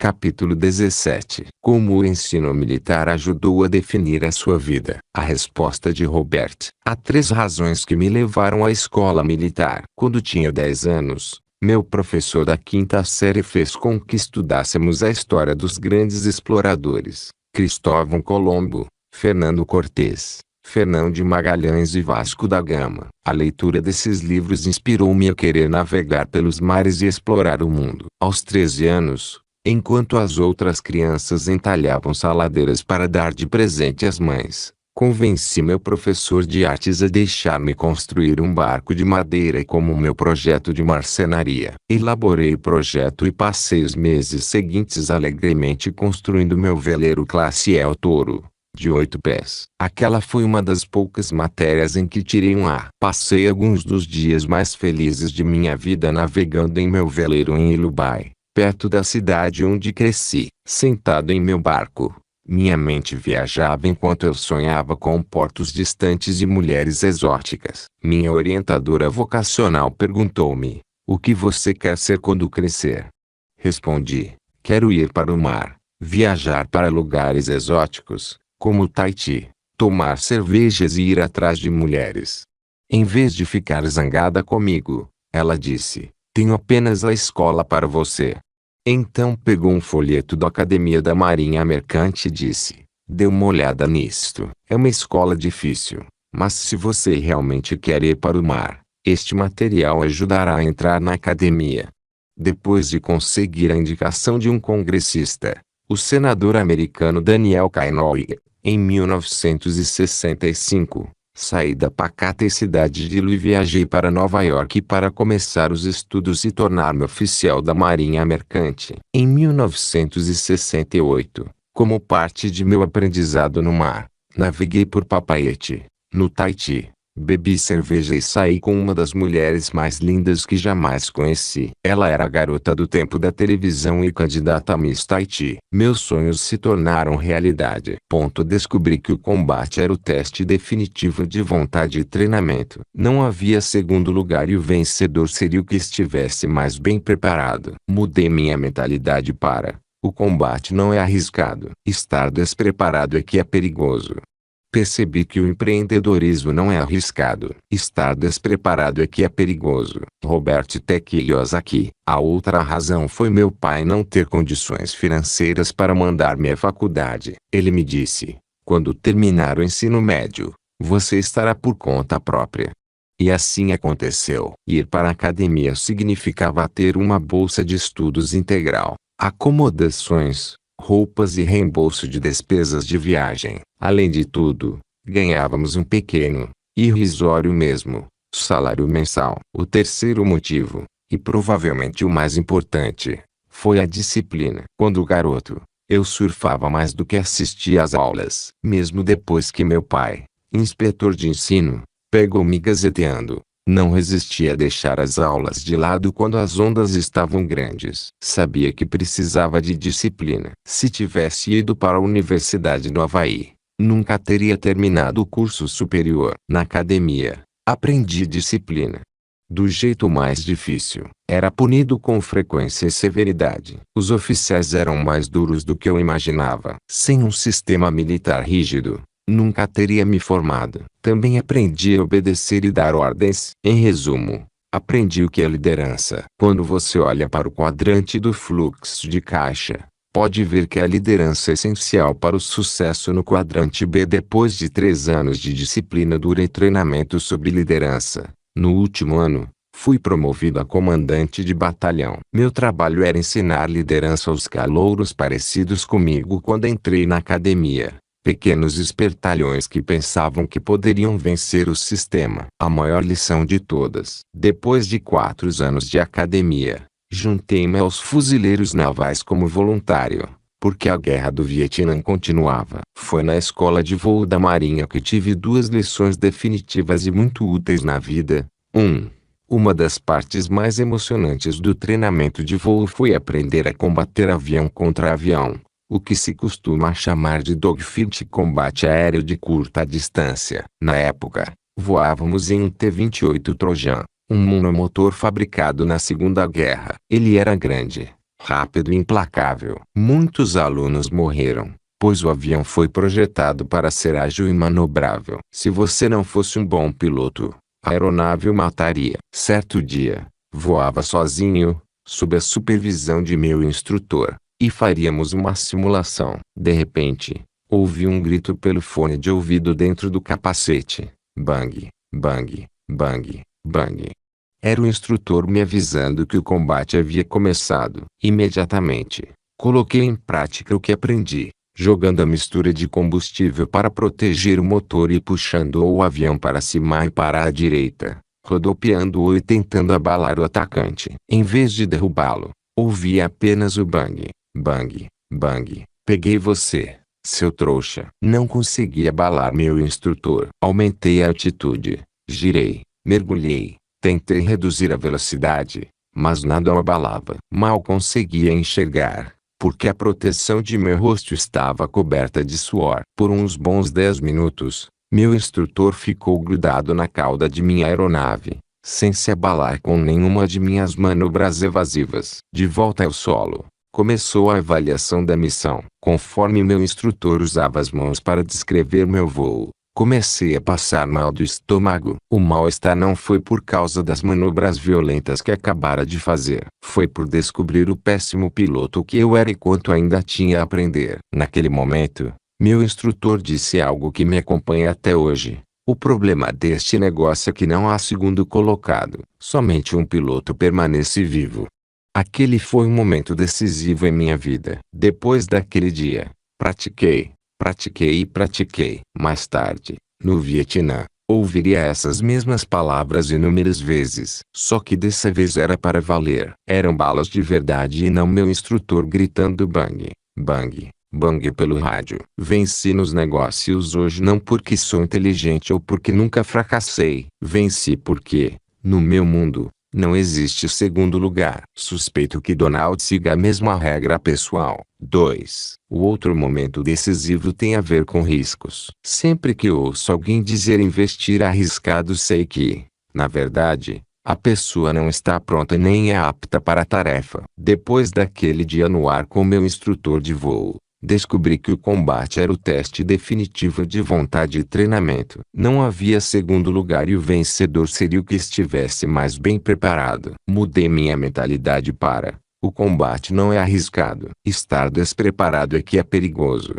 Capítulo 17. Como o ensino militar ajudou a definir a sua vida? A resposta de Robert. Há 3 razões que me levaram à escola militar. Quando tinha 10 anos, meu professor da 5ª série fez com que estudássemos a história dos grandes exploradores: Cristóvão Colombo, Fernando Cortés, Fernão de Magalhães e Vasco da Gama. A leitura desses livros inspirou-me a querer navegar pelos mares e explorar o mundo. Aos 13 anos, enquanto as outras crianças entalhavam saladeiras para dar de presente às mães, convenci meu professor de artes a deixar-me construir um barco de madeira como meu projeto de marcenaria. Elaborei o projeto e passei os meses seguintes alegremente construindo meu veleiro classe El Toro, de 8 pés. Aquela foi uma das poucas matérias em que tirei um A. Passei alguns dos dias mais felizes de minha vida navegando em meu veleiro em Ilubai, perto da cidade onde cresci. Sentado em meu barco, minha mente viajava enquanto eu sonhava com portos distantes e mulheres exóticas. Minha orientadora vocacional perguntou-me: "O que você quer ser quando crescer?" Respondi: "Quero ir para o mar, viajar para lugares exóticos, como Tahiti, tomar cervejas e ir atrás de mulheres." Em vez de ficar zangada comigo, ela disse: "Tenho apenas a escola para você." Então pegou um folheto da Academia da Marinha Mercante e disse: "Dê uma olhada nisto. É uma escola difícil, mas se você realmente quer ir para o mar, este material ajudará a entrar na academia." Depois de conseguir a indicação de um congressista, o senador americano Daniel Kainouye, em 1965, saí da pacata cidade de Lu e viajei para Nova York para começar os estudos e tornar-me oficial da Marinha Mercante. Em 1968, como parte de meu aprendizado no mar, naveguei por Papeete, no Tahiti, bebi cerveja e saí com uma das mulheres mais lindas que jamais conheci. Ela era a garota do tempo da televisão e candidata a Miss Tahiti. Meus sonhos se tornaram realidade. Descobri que o combate era o teste definitivo de vontade e treinamento. Não havia segundo lugar e o vencedor seria o que estivesse mais bem preparado. Mudei minha mentalidade para: o combate não é arriscado. Estar despreparado é que é perigoso. Percebi que o empreendedorismo não é arriscado. Estar despreparado é que é perigoso. Robert T. Kiyosaki. A outra razão foi meu pai não ter condições financeiras para mandar-me à faculdade. Ele me disse: "Quando terminar o ensino médio, você estará por conta própria." E assim aconteceu. Ir para a academia significava ter uma bolsa de estudos integral, acomodações, roupas e reembolso de despesas de viagem. Além de tudo, ganhávamos um pequeno, irrisório mesmo, salário mensal. O terceiro motivo, e provavelmente o mais importante, foi a disciplina. Quando garoto, eu surfava mais do que assistia às aulas. Mesmo depois que meu pai, inspetor de ensino, pegou-me gazeteando, não resisti a deixar as aulas de lado quando as ondas estavam grandes. Sabia que precisava de disciplina. Se tivesse ido para a Universidade do Havaí, nunca teria terminado o curso superior. Na academia, aprendi disciplina. Do jeito mais difícil, era punido com frequência e severidade. Os oficiais eram mais duros do que eu imaginava. Sem um sistema militar rígido, nunca teria me formado. Também aprendi a obedecer e dar ordens. Em resumo, aprendi o que é liderança. Quando você olha para o quadrante do fluxo de caixa, pode ver que a liderança é essencial para o sucesso no quadrante B. Depois de 3 anos de disciplina dura e treinamento sobre liderança, no último ano, fui promovido a comandante de batalhão. Meu trabalho era ensinar liderança aos calouros parecidos comigo quando entrei na academia. Pequenos espertalhões que pensavam que poderiam vencer o sistema. A maior lição de todas. Depois de 4 anos de academia, juntei-me aos fuzileiros navais como voluntário, porque a guerra do Vietnã continuava. Foi na escola de voo da Marinha que tive 2 lições definitivas e muito úteis na vida. Uma das partes mais emocionantes do treinamento de voo foi aprender a combater avião contra avião, o que se costuma chamar de dogfight, combate aéreo de curta distância. Na época, voávamos em um T-28 Trojan, um monomotor fabricado na Segunda Guerra. Ele era grande, rápido e implacável. Muitos alunos morreram, pois o avião foi projetado para ser ágil e manobrável. Se você não fosse um bom piloto, a aeronave o mataria. Certo dia, voava sozinho, sob a supervisão de meu instrutor, e faríamos uma simulação. De repente, ouvi um grito pelo fone de ouvido dentro do capacete. Bang, bang, bang, bang. Era o instrutor me avisando que o combate havia começado. Imediatamente, coloquei em prática o que aprendi, jogando a mistura de combustível para proteger o motor e puxando o avião para cima e para a direita, rodopiando-o e tentando abalar o atacante. Em vez de derrubá-lo, ouvi apenas o bang, bang, bang. Peguei você, seu trouxa. Não consegui abalar meu instrutor. Aumentei a altitude, girei, mergulhei, tentei reduzir a velocidade, mas nada o abalava. Mal conseguia enxergar, porque a proteção de meu rosto estava coberta de suor. Por uns bons 10 minutos, meu instrutor ficou grudado na cauda de minha aeronave, sem se abalar com nenhuma de minhas manobras evasivas. De volta ao solo, começou a avaliação da missão. Conforme meu instrutor usava as mãos para descrever meu voo, comecei a passar mal do estômago. O mal-estar não foi por causa das manobras violentas que acabara de fazer. Foi por descobrir o péssimo piloto que eu era e quanto ainda tinha a aprender. Naquele momento, meu instrutor disse algo que me acompanha até hoje. O problema deste negócio é que não há segundo colocado. Somente um piloto permanece vivo. Aquele foi um momento decisivo em minha vida. Depois daquele dia, pratiquei e pratiquei. Mais tarde, no Vietnã, ouviria essas mesmas palavras inúmeras vezes. Só que dessa vez era para valer. Eram balas de verdade e não meu instrutor gritando bang, bang, bang pelo rádio. Venci nos negócios hoje não porque sou inteligente ou porque nunca fracassei. Venci porque, no meu mundo, não existe segundo lugar. Suspeito que Donald siga a mesma regra pessoal. 2. O outro momento decisivo tem a ver com riscos. Sempre que ouço alguém dizer investir arriscado, sei que, na verdade, a pessoa não está pronta nem é apta para a tarefa. Depois daquele dia no ar com meu instrutor de voo, descobri que o combate era o teste definitivo de vontade e treinamento. Não havia segundo lugar e o vencedor seria o que estivesse mais bem preparado. Mudei minha mentalidade para: o combate não é arriscado. Estar despreparado é que é perigoso.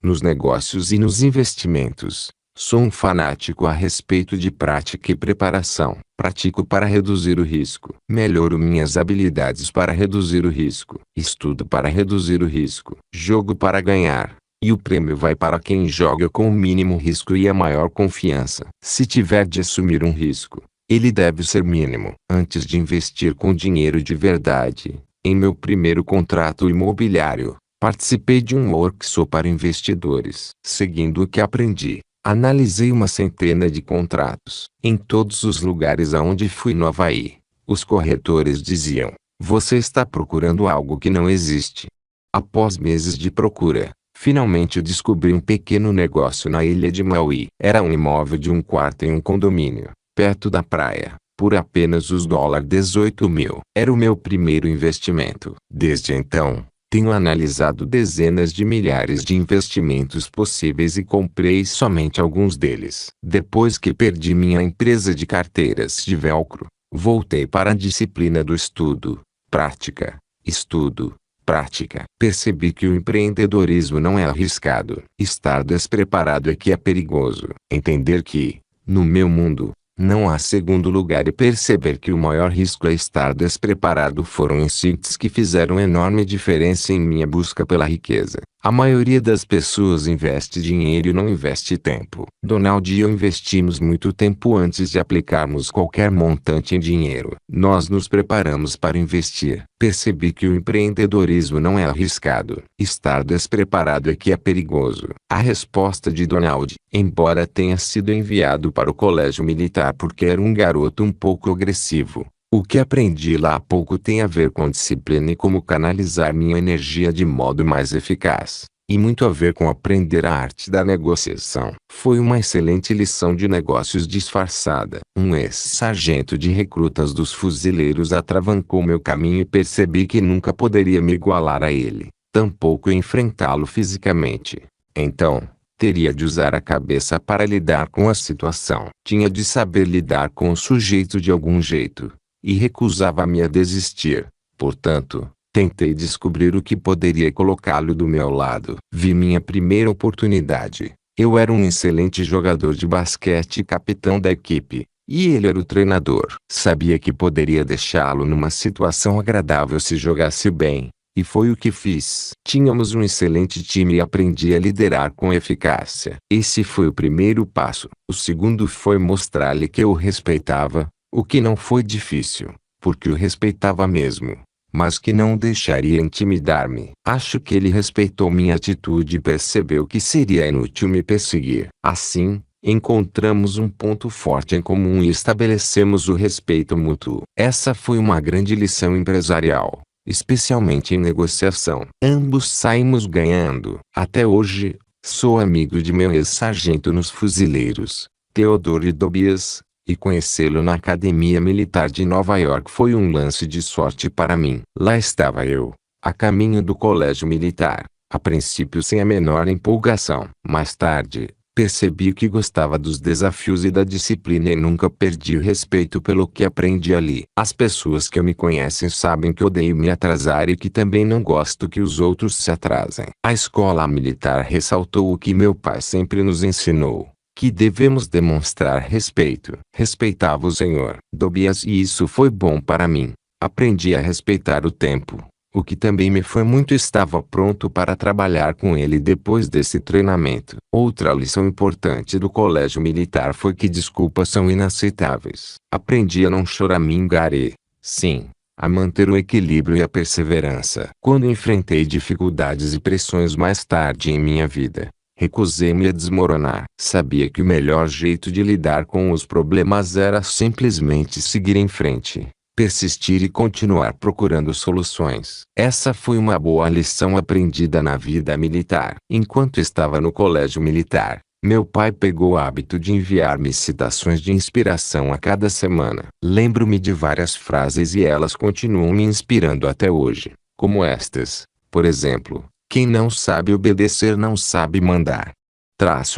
Nos negócios e nos investimentos, sou um fanático a respeito de prática e preparação. Pratico para reduzir o risco. Melhoro minhas habilidades para reduzir o risco. Estudo para reduzir o risco. Jogo para ganhar. E o prêmio vai para quem joga com o mínimo risco e a maior confiança. Se tiver de assumir um risco, ele deve ser mínimo. Antes de investir com dinheiro de verdade, em meu primeiro contrato imobiliário, participei de um workshop para investidores. Seguindo o que aprendi, analisei uma centena de contratos. Em todos os lugares aonde fui no Havaí, os corretores diziam: você está procurando algo que não existe. Após meses de procura, finalmente descobri um pequeno negócio na ilha de Maui. Era um imóvel de um quarto em um condomínio, perto da praia, por apenas os $18.000. Era o meu primeiro investimento. Desde então, tenho analisado dezenas de milhares de investimentos possíveis e comprei somente alguns deles. Depois que perdi minha empresa de carteiras de velcro, voltei para a disciplina do estudo, prática, estudo, prática. Percebi que o empreendedorismo não é arriscado. Estar despreparado é que é perigoso. Entender que, no meu mundo, não há segundo lugar e perceber que o maior risco é estar despreparado foram insights que fizeram enorme diferença em minha busca pela riqueza. A maioria das pessoas investe dinheiro e não investe tempo. Donald e eu investimos muito tempo antes de aplicarmos qualquer montante em dinheiro. Nós nos preparamos para investir. Percebi que o empreendedorismo não é arriscado. Estar despreparado é que é perigoso. A resposta de Donald, embora tenha sido enviado para o colégio militar porque era um garoto um pouco agressivo, o que aprendi lá há pouco tem a ver com disciplina e como canalizar minha energia de modo mais eficaz. e muito a ver com aprender a arte da negociação. Foi uma excelente lição de negócios disfarçada. Um ex-sargento de recrutas dos fuzileiros atravancou meu caminho e percebi que nunca poderia me igualar a ele, tampouco enfrentá-lo fisicamente. Então, teria de usar a cabeça para lidar com a situação. Tinha de saber lidar com o sujeito de algum jeito, e recusava-me a desistir. Portanto, tentei descobrir o que poderia colocá-lo do meu lado. Vi minha primeira oportunidade. Eu era um excelente jogador de basquete e capitão da equipe, e ele era o treinador. Sabia que poderia deixá-lo numa situação agradável se jogasse bem, e foi o que fiz. Tínhamos um excelente time e aprendi a liderar com eficácia. Esse foi o primeiro passo. O segundo foi mostrar-lhe que eu o respeitava, o que não foi difícil, porque o respeitava mesmo, mas que não deixaria intimidar-me. Acho que ele respeitou minha atitude e percebeu que seria inútil me perseguir. Assim, encontramos um ponto forte em comum e estabelecemos o respeito mútuo. Essa foi uma grande lição empresarial, especialmente em negociação. Ambos saímos ganhando. Até hoje, sou amigo de meu ex-sargento nos fuzileiros, Theodore Dobias, e conhecê-lo na Academia Militar de Nova York foi um lance de sorte para mim. Lá estava eu, a caminho do colégio militar, a princípio sem a menor empolgação. Mais tarde, percebi que gostava dos desafios e da disciplina e nunca perdi o respeito pelo que aprendi ali. As pessoas que me conhecem sabem que odeio me atrasar e que também não gosto que os outros se atrasem. A escola militar ressaltou o que meu pai sempre nos ensinou, que devemos demonstrar respeito. Respeitava o Sr. Dobias e isso foi bom para mim. Aprendi a respeitar o tempo, o que também me foi muito. Estava pronto para trabalhar com ele depois desse treinamento. Outra lição importante do colégio militar foi que desculpas são inaceitáveis. Aprendi a não choramingar e, sim, a manter o equilíbrio e a perseverança. Quando enfrentei dificuldades e pressões mais tarde em minha vida, recusei-me a desmoronar. Sabia que o melhor jeito de lidar com os problemas era simplesmente seguir em frente, persistir e continuar procurando soluções. Essa foi uma boa lição aprendida na vida militar. Enquanto estava no colégio militar, meu pai pegou o hábito de enviar-me citações de inspiração a cada semana. Lembro-me de várias frases e elas continuam me inspirando até hoje, como estas, por exemplo: quem não sabe obedecer não sabe mandar.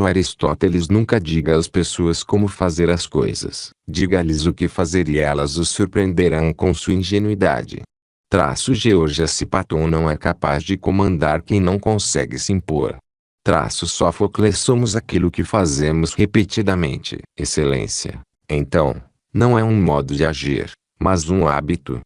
Aristóteles. Nunca diga às pessoas como fazer as coisas. Diga-lhes o que fazer e elas o surpreenderão com sua ingenuidade. Georgias. Platão não é capaz de comandar quem não consegue se impor. Sófocles. Somos aquilo que fazemos repetidamente. Excelência, então, não é um modo de agir, mas um hábito.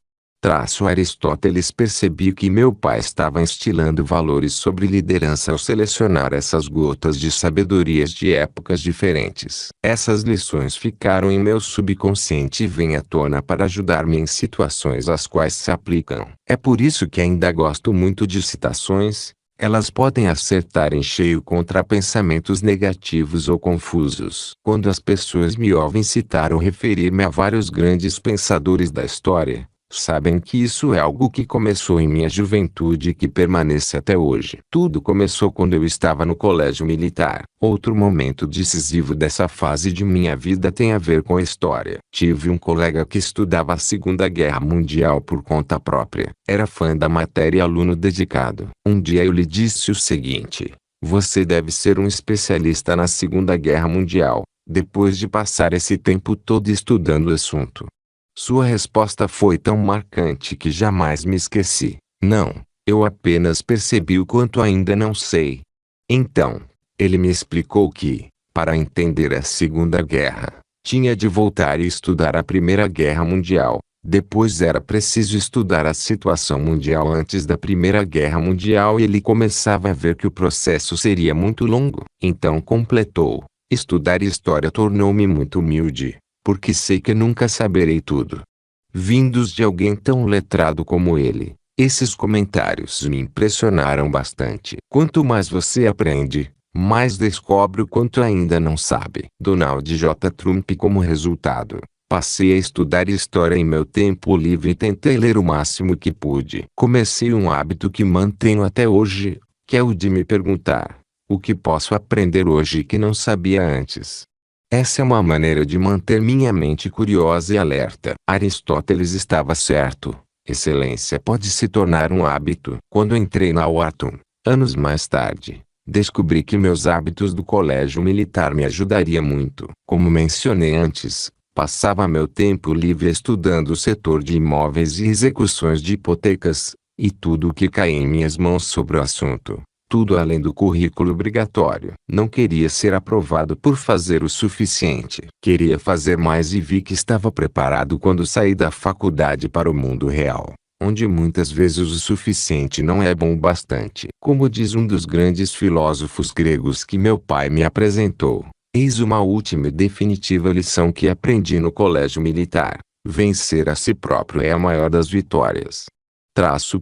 Aristóteles. Percebi que meu pai estava instilando valores sobre liderança ao selecionar essas gotas de sabedorias de épocas diferentes. Essas lições ficaram em meu subconsciente e vêm à tona para ajudar-me em situações às quais se aplicam. É por isso que ainda gosto muito de citações. Elas podem acertar em cheio contra pensamentos negativos ou confusos. Quando as pessoas me ouvem citar ou referir-me a vários grandes pensadores da história, sabem que isso é algo que começou em minha juventude e que permanece até hoje. Tudo começou quando eu estava no colégio militar. Outro momento decisivo dessa fase de minha vida tem a ver com a história. Tive um colega que estudava a Segunda Guerra Mundial por conta própria. Era fã da matéria e aluno dedicado. Um dia eu lhe disse o seguinte: você deve ser um especialista na Segunda Guerra Mundial, depois de passar esse tempo todo estudando o assunto. Sua resposta foi tão marcante que jamais me esqueci. Não, eu apenas percebi o quanto ainda não sei. Então, ele me explicou que, para entender a Segunda Guerra, tinha de voltar e estudar a Primeira Guerra Mundial. Depois era preciso estudar a situação mundial antes da Primeira Guerra Mundial e ele começava a ver que o processo seria muito longo. Então completou: estudar história tornou-me muito humilde, porque sei que nunca saberei tudo. Vindos de alguém tão letrado como ele, esses comentários me impressionaram bastante. Quanto mais você aprende, mais descobre o quanto ainda não sabe. Donald J. Trump. Como resultado, passei a estudar história em meu tempo livre e tentei ler o máximo que pude. Comecei um hábito que mantenho até hoje, que é o de me perguntar: o que posso aprender hoje que não sabia antes? Essa é uma maneira de manter minha mente curiosa e alerta. Aristóteles estava certo. Excelência pode se tornar um hábito. Quando entrei na Wharton, anos mais tarde, descobri que meus hábitos do colégio militar me ajudariam muito. Como mencionei antes, passava meu tempo livre estudando o setor de imóveis e execuções de hipotecas, e tudo o que caía em minhas mãos sobre o assunto. Tudo além do currículo obrigatório. Não queria ser aprovado por fazer o suficiente. Queria fazer mais e vi que estava preparado quando saí da faculdade para o mundo real, onde muitas vezes o suficiente não é bom o bastante. Como diz um dos grandes filósofos gregos que meu pai me apresentou, eis uma última e definitiva lição que aprendi no colégio militar: vencer a si próprio é a maior das vitórias.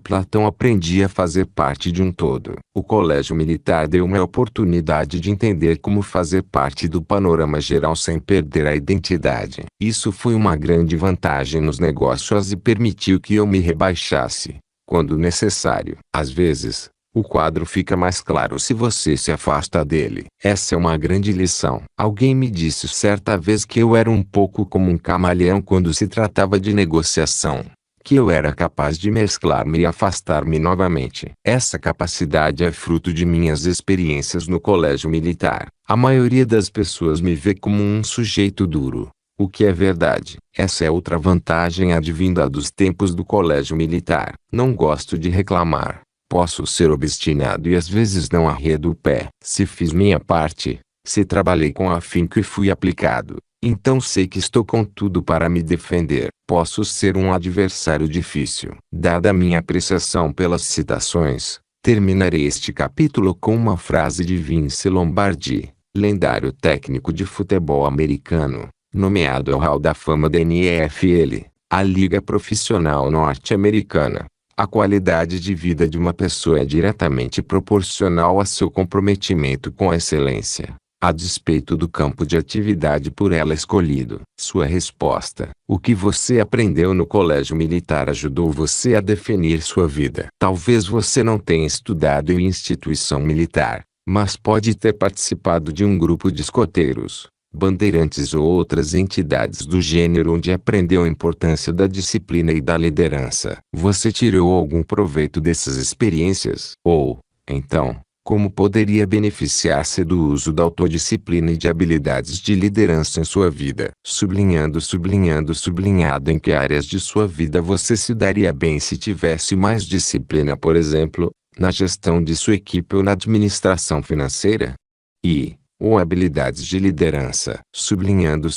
Platão aprendi a fazer parte de um todo. O colégio militar deu-me a oportunidade de entender como fazer parte do panorama geral sem perder a identidade. Isso foi uma grande vantagem nos negócios e permitiu que eu me rebaixasse, quando necessário. Às vezes, o quadro fica mais claro se você se afasta dele. Essa é uma grande lição. Alguém me disse certa vez que eu era um pouco como um camaleão quando se tratava de negociação, que eu era capaz de mesclar-me e afastar-me novamente. Essa capacidade é fruto de minhas experiências no colégio militar. A maioria das pessoas me vê como um sujeito duro, o que é verdade. Essa é outra vantagem advinda dos tempos do colégio militar. Não gosto de reclamar. Posso ser obstinado e às vezes não arredo o pé. Se fiz minha parte, se trabalhei com afinco e fui aplicado, então sei que estou com tudo para me defender. Posso ser um adversário difícil. Dada a minha apreciação pelas citações, terminarei este capítulo com uma frase de Vince Lombardi, lendário técnico de futebol americano, nomeado ao Hall da Fama da NFL, a liga profissional norte-americana. A qualidade de vida de uma pessoa é diretamente proporcional a seu comprometimento com a excelência, a despeito do campo de atividade por ela escolhido. Sua resposta: o que você aprendeu no colégio militar ajudou você a definir sua vida. Talvez você não tenha estudado em instituição militar, mas pode ter participado de um grupo de escoteiros, bandeirantes ou outras entidades do gênero onde aprendeu a importância da disciplina e da liderança. Você tirou algum proveito dessas experiências? Ou, então, como poderia beneficiar-se do uso da autodisciplina e de habilidades de liderança em sua vida? Sublinhado, em que áreas de sua vida você se daria bem se tivesse mais disciplina, por exemplo, na gestão de sua equipe ou na administração financeira? Ou habilidades de liderança. Sublinhado.